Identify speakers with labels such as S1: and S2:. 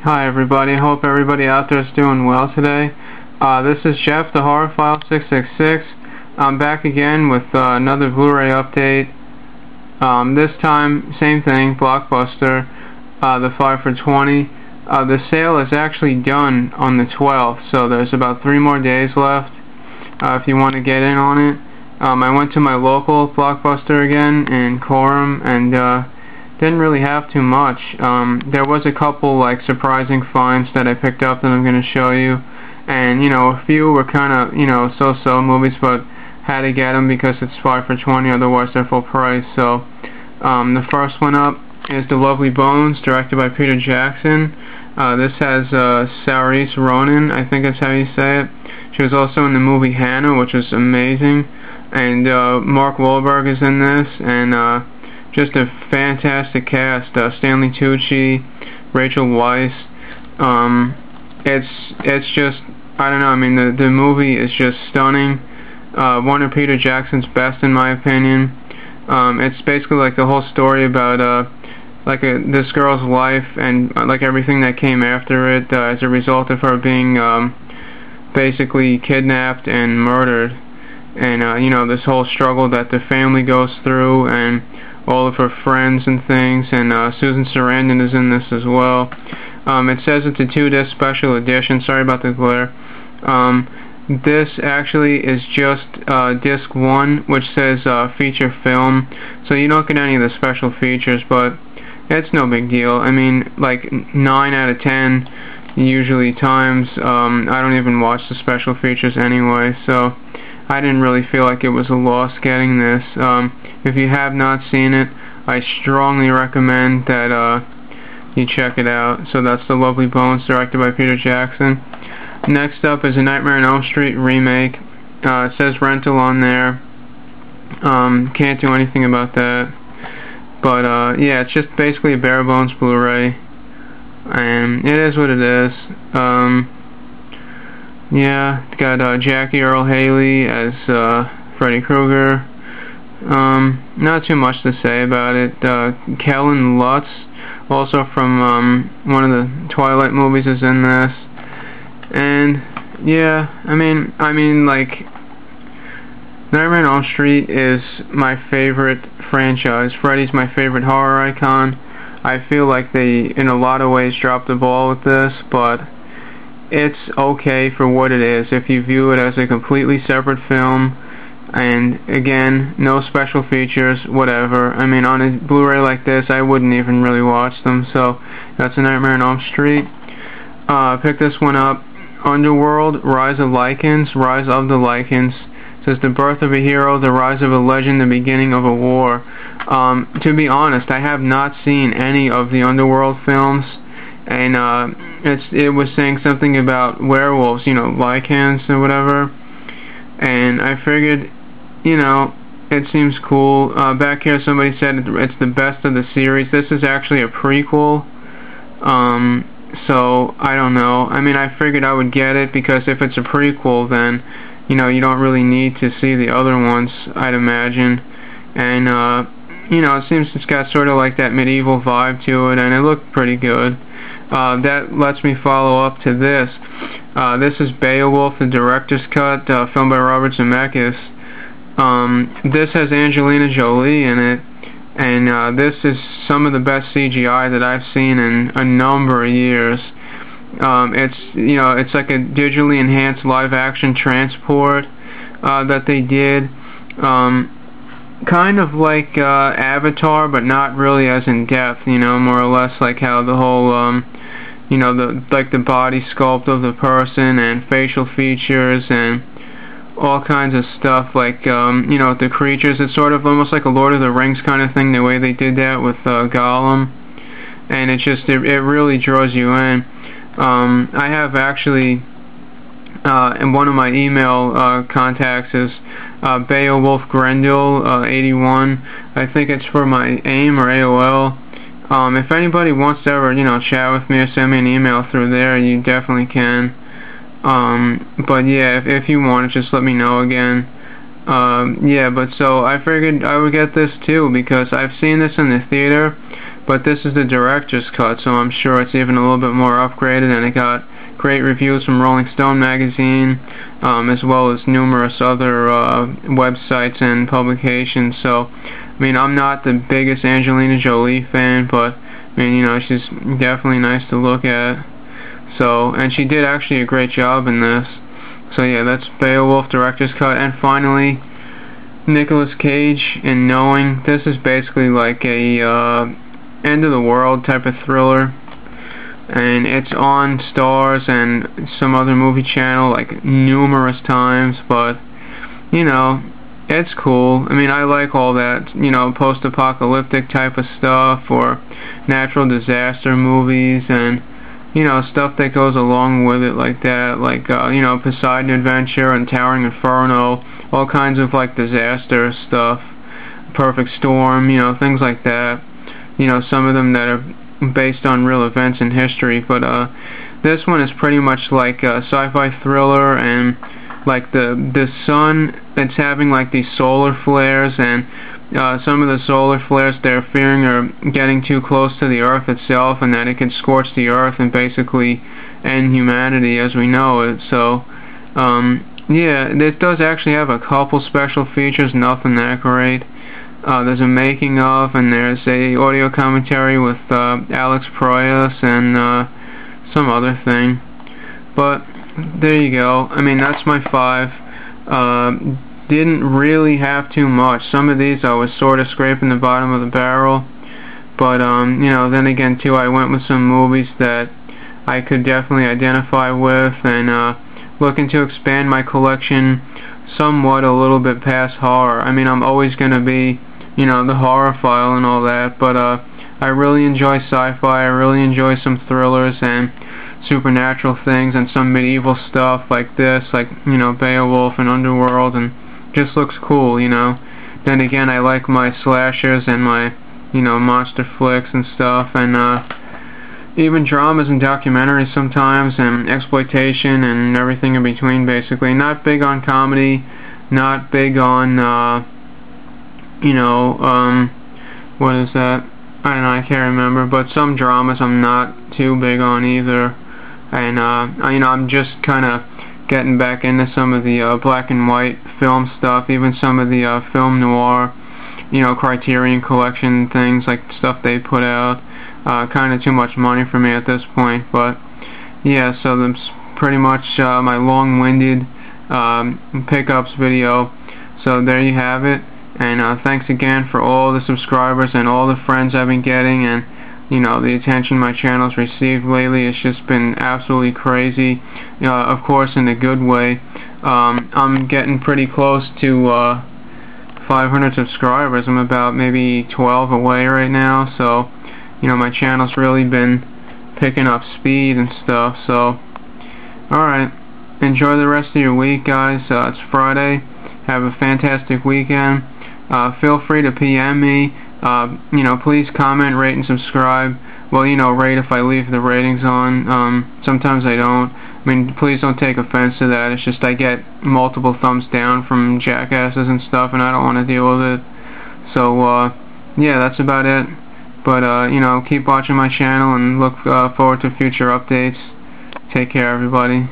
S1: Hi everybody, hope everybody out there is doing well today. This is Jeff, the Horror File 666. I'm back again with another Blu-ray update. This time, same thing, Blockbuster, the 5 for 20. The sale is actually done on the 12th, so there's about 3 more days left if you want to get in on it. I went to my local Blockbuster again in Coram and didn't really have too much. There was a couple like surprising finds that I picked up that I'm going to show you, and a few were kind of so-so movies, but had to get them because it's 5 for 20, otherwise they're full price. So the first one up is The Lovely Bones, directed by Peter Jackson. This has Saoirse Ronan, I think that's how you say it. She was also in the movie Hannah, which is amazing, and Mark Wahlberg is in this, and just a fantastic cast. Stanley Tucci, Rachel Weisz. It's just, I don't know, I mean the movie is just stunning. One of Peter Jackson's best in my opinion. It's basically like the whole story about this girl's life and like everything that came after it as a result of her being basically kidnapped and murdered, and this whole struggle that the family goes through, and all of her friends and things, and Susan Sarandon is in this as well. It says it's a 2-disc special edition. Sorry about the glare. This actually is just disc 1, which says feature film, so you don't get any of the special features, but it's no big deal. I mean, like 9 out of 10 usually times I don't even watch the special features anyway, so I didn't really feel like it was a loss getting this. If you have not seen it, I strongly recommend that you check it out. So that's The Lovely Bones, directed by Peter Jackson. Next up is a Nightmare on Elm Street remake. It says rental on there. Can't do anything about that. But yeah, it's just basically a bare bones Blu-ray, and it is what it is. Yeah, it's got Jackie Earle Haley as Freddy Krueger. Not too much to say about it. Kellen Lutz, also from one of the Twilight movies, is in this. And yeah, I mean, like, Nightmare on Elm Street is my favorite franchise. Freddy's my favorite horror icon. I feel like they, in a lot of ways, dropped the ball with this, but it's okay for what it is if you view it as a completely separate film. And again, no special features, whatever. I mean, on a Blu-ray like this, I wouldn't even really watch them. So that's a Nightmare on Elm Street. Pick this one up. Underworld, Rise of the Lycans. It says the birth of a hero, the rise of a legend, the beginning of a war. To be honest, I have not seen any of the Underworld films, and it was saying something about werewolves, lycans or whatever, and I figured, it seems cool. Back here somebody said it's the best of the series. This is actually a prequel, so I don't know. I mean, I figured I would get it because if it's a prequel, then you don't really need to see the other ones, I'd imagine. And it seems it's got sort of like that medieval vibe to it, and it looked pretty good. That lets me follow up to this. This is Beowulf, the director's cut, filmed by Robert Zemeckis. This has Angelina Jolie in it, and this is some of the best CGI that I've seen in a number of years. It's like a digitally enhanced live-action transport that they did. Kind of like Avatar, but not really as in depth, more or less like how the whole, the body sculpt of the person and facial features and all kinds of stuff, like, the creatures. It's sort of almost like a Lord of the Rings kind of thing, the way they did that with Gollum, and it really draws you in. I have actually, in one of my email contacts is Beowulf Grendel 81. I think it's for my AIM or AOL. If anybody wants to ever, chat with me or send me an email through there, you definitely can. But yeah, if you want it, just let me know again. Yeah, but so I figured I would get this too because I've seen this in the theater, but this is the director's cut, so I'm sure it's even a little bit more upgraded, and it got great reviews from Rolling Stone magazine, as well as numerous other websites and publications. So, I mean, I'm not the biggest Angelina Jolie fan, but I mean, you know, she's definitely nice to look at. So, and she did actually a great job in this. So yeah, that's Beowulf director's cut. And finally, Nicolas Cage in Knowing. This is basically like a end of the world type of thriller, and it's on Stars and some other movie channel like numerous times, but you know, it's cool. I mean, I like all that, you know, post-apocalyptic type of stuff, or natural disaster movies, and you know, stuff that goes along with it like that, like you know, Poseidon Adventure and Towering Inferno, all kinds of like disaster stuff, Perfect Storm, you know, things like that. You know, some of them that are based on real events in history, but this one is pretty much like a sci-fi thriller, and like the sun that's having like these solar flares, and some of the solar flares they're fearing are getting too close to the Earth itself, and that it could scorch the Earth and basically end humanity as we know it. So yeah, it does actually have a couple special features, nothing that great. There's a making of, and there's a audio commentary with Alex Proyas and some other thing. But there you go. I mean, that's my 5. Didn't really have too much. Some of these I was sort of scraping the bottom of the barrel, but you know, then again too, I went with some movies that I could definitely identify with, and looking to expand my collection somewhat a little bit past horror. I mean, I'm always going to be, you know, the horror file and all that, but I really enjoy sci-fi. I really enjoy some thrillers and supernatural things, and some medieval stuff like this, like, you know, Beowulf and Underworld, and just looks cool, you know. Then again, I like my slashers and my, you know, monster flicks and stuff, and even dramas and documentaries sometimes, and exploitation and everything in between, basically. Not big on comedy, not big on you know, what is that? I don't know, I can't remember, but some dramas I'm not too big on either. And you know, I'm just kind of getting back into some of the black and white film stuff, even some of the film noir, you know, Criterion Collection things, like stuff they put out. Kind of too much money for me at this point, but yeah, so that's pretty much my long-winded pickups video. So there you have it, and thanks again for all the subscribers and all the friends I've been getting, and you know, the attention my channel's received lately. It's just been absolutely crazy, of course in a good way. I'm getting pretty close to 500 subscribers. I'm about maybe 12 away right now, so you know, my channel's really been picking up speed and stuff. So alright, enjoy the rest of your week, guys. It's Friday. Have a fantastic weekend. Feel free to PM me. You know, please comment, rate, and subscribe. Well, you know, rate if I leave the ratings on. Sometimes I don't. I mean, please don't take offense to that. It's just I get multiple thumbs down from jackasses and stuff, and I don't want to deal with it. So, yeah, that's about it. But, you know, keep watching my channel and look forward to future updates. Take care, everybody.